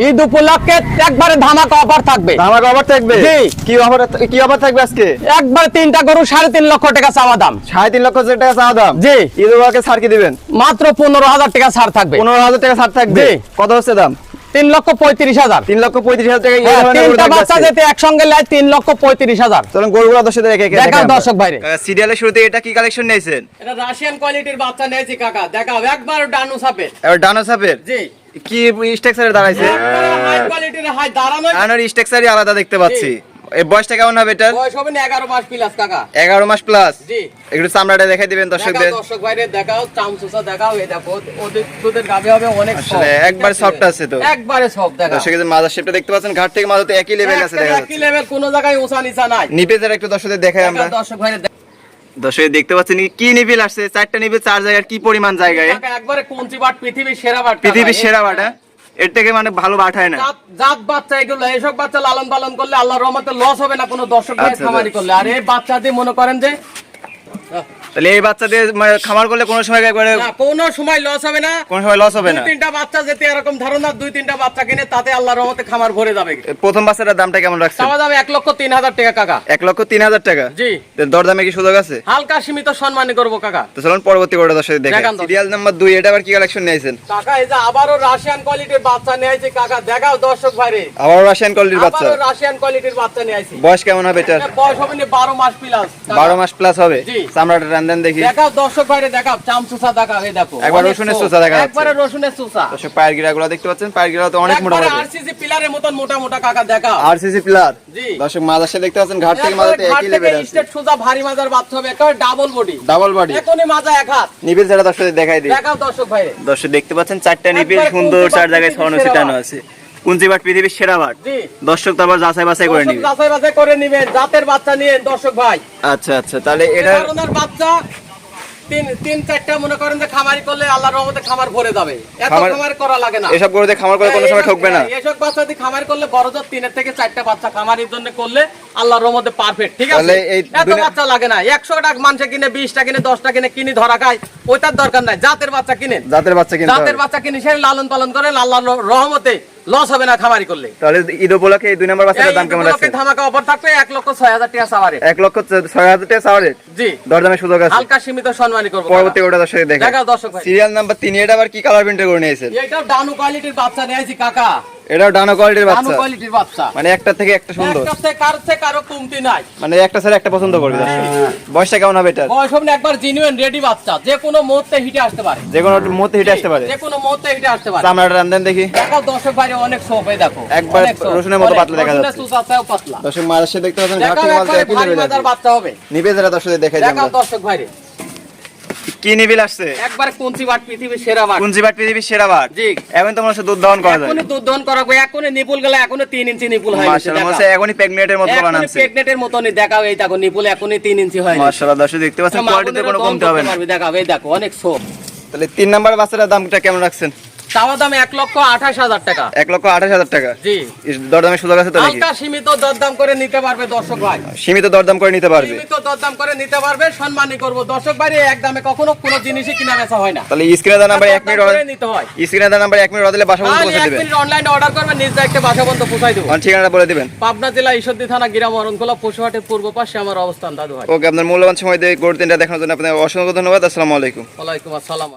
ঈদ উপলক্ষে একবারে ধামাকা অফার থাকবে। ধামাকা অফার থাকবে? জি। কি অফার থাকবে আজকে? একবার 3টা গরু 3.5 লক্ষ টাকা চাওয়া দাম। 3.5 লক্ষ টাকা চাওয়া দাম? জি। ঈদ উপলক্ষে ছাড় কি দিবেন? মাত্র 15,000 টাকা ছাড় থাকবে। 15,000 টাকা ছাড় থাকবে? জি। কত হচ্ছে দাম? 3,35,000। 3,35,000 টাকা এই ধরনের গরু 3টা থাকবে বাচ্চা আজকে? যেতে একসঙ্গে লাই 3,35,000। চলুন গরুগুলো দর্শকদের দেখে দেখাও দর্শক ভাইরে। সিরিয়ালের শুরুতে এটা কি কালেকশন নিয়েছেন? এটা রাশিয়ান কোয়ালিটির বাচ্চা নিয়েছি কাকা, দেখাও একবার ডানু সাপের। এবার ডানো সাপের জি। কি স্ট্রাকচারে দাঁড়াইছে? একবারে হাই কোয়ালিটির হাই দাঁড়ানো। ডানোর স্ট্রাকচারই আলাদা দেখতে পাচ্ছি। এই বয়সটা কেমন হবে এটার? বয়স হবে 11 মাস প্লাস কাকা। 11 মাস প্লাস। জি। একটু চামড়াটা দেখাই দিবেন দর্শকদের। দেখাও দর্শক ভাইরে, দেখাও চামচুসা দেখাও, এই দেখো ওদের দুধের গাবে হবে অনেক আসলে soft, একবার ঠিক আছে? সফট আছে তো। একবারে সফট দেখাও। দর্শকদের মাজার শেপটা দেখতে পাচ্ছেন, ঘাট থেকে মাজাতে একই লেভেল আছে দেখা একই যাচ্ছে। লেভেল, কোনো জায়গায় উঁচা নিচা নাই। নিপেজের একটু দর্শকদের দেখাই আমরা। দেখাও দর্শক ভাইরে, দর্শক দেখতে পাচ্ছেন কি নিপিল আসছে, 4টা নিপিল 4 জায়গায় কি পরিমাণ জায়গায়। কাকা একবারে কঞ্চি বাট, পৃথিবীর সেরা বাট কাকা। পৃথিবীর সেরা বাটা, এর থেকে মানে ভালো বাট হয় না। জাত বাচ্চা এগুলো, এইসব বাচ্চা লালন পালন করলে আল্লাহর রহমতে লস হবে না কোনো দর্শক ভাই আচ্ছা, খামারি করলে। আর এই বাচ্চা দিয়ে মনে করেন যে তাহলে এই বাচ্চাদের মানে খামার করলে কোনো সময় একবারে না, কোনো সময় লস হবে না। কোনো সময় লস হবে না। 2-3টা বাচ্চা যেতে এরকম ধারণা, 2-3টা বাচ্চা কিনে তাতে আল্লাহর রহমতে খামার ভরে যাবে। প্রথম বাচ্চাটার দামটা কেমন রাখছেন? চাওয়া দাম 1,03,000 টাকা কাকা। 1,03,000 টাকা? জি। তো দরদামে কি সুযোগ আছে? হালকা সীমিত সম্মানী করবো কাকা। তো চলুন পরবর্তী করে দর্শকদের দেখাই। দেখান দর্শক। সিরিয়াল নাম্বার 2 এটা আবার কি কালেকশন নিয়েছেন? কাকা এই যে আবারও রাশিয়ান কোয়ালিটির বাচ্চা নিয়ে আইছি কাকা, দেখাও দর্শক ভাইরে। আবার রাশিয়ান কোয়ালিটির বাচ্চা। আবারও রাশিয়ান কোয়ালিটির বাচ্চা নিয়ে আইছি। বয়স কেমন হবে এটার? বয়স হবে 12 মাস প্লাস। 12 মাস প্লাস হবে? জি। চামড়াটা রান দেখি। দেখাও দর্শক ভাইরে, দেখাও চামচুসা দেখাও, এই দেখো একবার অনেক রসুনের soft, চোষা দেখা যাচ্ছে। একবারে রসুনের চোষা। দর্শক পায়ের গিরাগুলো দেখতে পাচ্ছেন, পায়ের গিরা তো অনেক মোটা একবারে মোটা। আরসিসি পিলারের মতন মোটা মোটা কাকা, দেখাও। RCC pillar. জি। দর্শক মাজার দেখতে পাচ্ছেন, ঘাট থেকে একবারে মাজাতে ঘাট একই থেকে লেভেল আছে। স্টেট সোজা ভারী মাজার বাচ্চা হবে, একেবারে ডাবল বডি। Double body. এখনই মাজা এক হাত। নিবিল যেটা দর্শকদের দেখাই দিই। দেখাও দর্শক ভাইরে। দর্শক দেখতে পাচ্ছেন 4টা নিবিল একবারে সুন্দর, কুঞ্চিবাট 4 জায়গায় পৃথিবীর ছড়ানো সেরা ছিটানো বাট। আছে। কুঞ্চিবাট পৃথিবীর সেরা বাট। জি। দর্শক তো আবার যাচাই বাছাই করে দর্শক নিবে। যাচাই বাছাই করে নিবেন, জাতের বাচ্চা নিয়ে দর্শক ভাই। আচ্ছা আচ্ছা, তাহলে এই এটা ধরনের বাচ্চা 3-4টা মনে করেন যে খামারি করলে আল্লাহর রহমতে খামার ভরে যাবে। এত খামার- খামার করা লাগে না। এসব গরুতে খামার করে কোনো সময় ঠকবে না। এসব বাচ্চা দিয়ে খামার করলে বড় জোর 3 থেকে 4টা বাচ্চা খামারির জন্য করলে আল্লাহর রহমতে পারফেক্ট, ঠিক আছে? তাহলে এই এত বাচ্চা লাগে না। 100 টাকা মানুষে কিনে, 20টা কিনে, 10টা কিনে কিনি ধরা খায়, ওইটার দরকার নাই। জাতের বাচ্চা কিনেন, জাতের বাচ্চা কিনতে জাতের হবে। বাচ্চা কিনে সে লালন পালন করেন, আল্লাহর রহমতে লস হবে না খামারি করলে। তাহলে ঈদ উপলক্ষে এই 2 নম্বর বাচ্চাটার দাম কেমন রাখছেন? ধামাকা অফার থাকবে 1,06,000 টাকা সাওয়ারে। 1,06,000 টাকা সাওয়ারে? জি। দরদামের সুযোগ আছে। হালকা সীমিত সম্মানী করবো। পরবর্তী ওটা দর্শকদের দেখাই। দেখাও দর্শক ভাই। সিরিয়াল নাম্বার 3 এটা আবার কি কালার প্রিন্টের করে নিয়েছেন? এটাও ডানু কোয়ালিটির বাচ্চা নিয়েছি কাকা। এটাও ডানো কোয়ালিটির ডানু বাচ্চা। কোয়ালিটির বাচ্চা। মানে একটা থেকে একটা সুন্দর। একটা থেকে কারো কমতি নাই। মানে একটা ছেড়ে একটা পছন্দ করবে দর্শক। বয়সটা কেমন হবে এটার? বয়স হবে না, একবার জেনুইন রেডি বাচ্চা, যে কোনো মুহূর্তে হিটে আসতে পারে। যে কোনো মুহূর্তে হিটে আসতে পারে। যে কোনো মুহূর্তে হিটে আসতে পারে। চামড়াটা রান দেখি। দেখাও দর্শক ভাই, অনেক সোপ, এই দেখো একবার অনেক soft, রসুনের মতো অনেক, পাতলা দেখা রসুনের যাচ্ছে। চুষাটাও পাতলা। দর্শক মারাশে দেখতে পাচ্ছেন, ঘাট দেখাও থেকে মাঝে একবারে একই ভারী লেভেল মাজার আছে। বাচ্চা হবে। নিবে যারা দর্শকদের দেখাই দেখাও আমরা। দর্শক ভাইরে, কি নিবিল আসছে? একবারে কুঞ্চি বাট, পৃথিবীর সেরা বাট। কুঞ্চিবাট পৃথিবীর সেরা বাট। জি। এখন তো মনে হচ্ছে দুধ দহন করা যায়। এখনই দুধ দহন করা হবে, এখনই নিপুল গেলে, এখনই 3 ইঞ্চি নিপুল হয়। মাশাআল্লাহ, মনে হচ্ছে এখনই প্রেগনেন্টের মতো বলা নামছে। প্রেগনেন্টের মতনই, দেখাও এই দেখো নিপুল এখনই 3 ইঞ্চি হয়। মাশাআল্লাহ, দর্শক দেখতে পাচ্ছেন কোয়ালিটিতে কোনো কমতে হবে না। দেখাও এই দেখো অনেক সোপ। তাহলে 3 নাম্বার বাচ্চাটার দামটা কেমন রাখছেন? চাওয়া দাম 1,28,000 টাকা। 1,28,000 টাকা? জি। দরদামের সুযোগ আছে তো নাকি? হালকা সীমিত দরদাম করে নিতে পারবে দর্শক ভাই। সীমিত দরদাম করে নিতে পারবে। সীমিত দরদাম করে নিতে পারবে, সম্মানী করব দর্শক ভাই। এক দামে কখনো কোনো জিনিসই কিনা বেচা হয় না। তাহলে স্ক্রিনে দেওয়া নাম্বার 1 মিনিট দরদাম করে অর্ডার, নিতে হয়। স্ক্রিনে দেওয়া নাম্বার 1 মিনিট অর্ডার দিলে বাসা পর্যন্ত পৌঁছে 1 দিবেন। মিনিট অনলাইনে অর্ডার করবেন, নিজ দায়িত্বে বাসা পর্যন্ত পৌঁছাই দেব। ঠিকানাটা বলে দিবেন। পাবনা জেলা ঈশ্বরদী থানা গ্রাম অরণখোলা পশুহাটের পূর্ব পাশে আমার অবস্থান দাদু ভাই। ওকে, আপনার মূল্যবান সময় দিয়ে গরু তিনটা দেখানোর জন্য আপনাকে অসংখ্য ধন্যবাদ। আসসালামু আলাইকুম। ওয়ালাইকুম আসসালাম।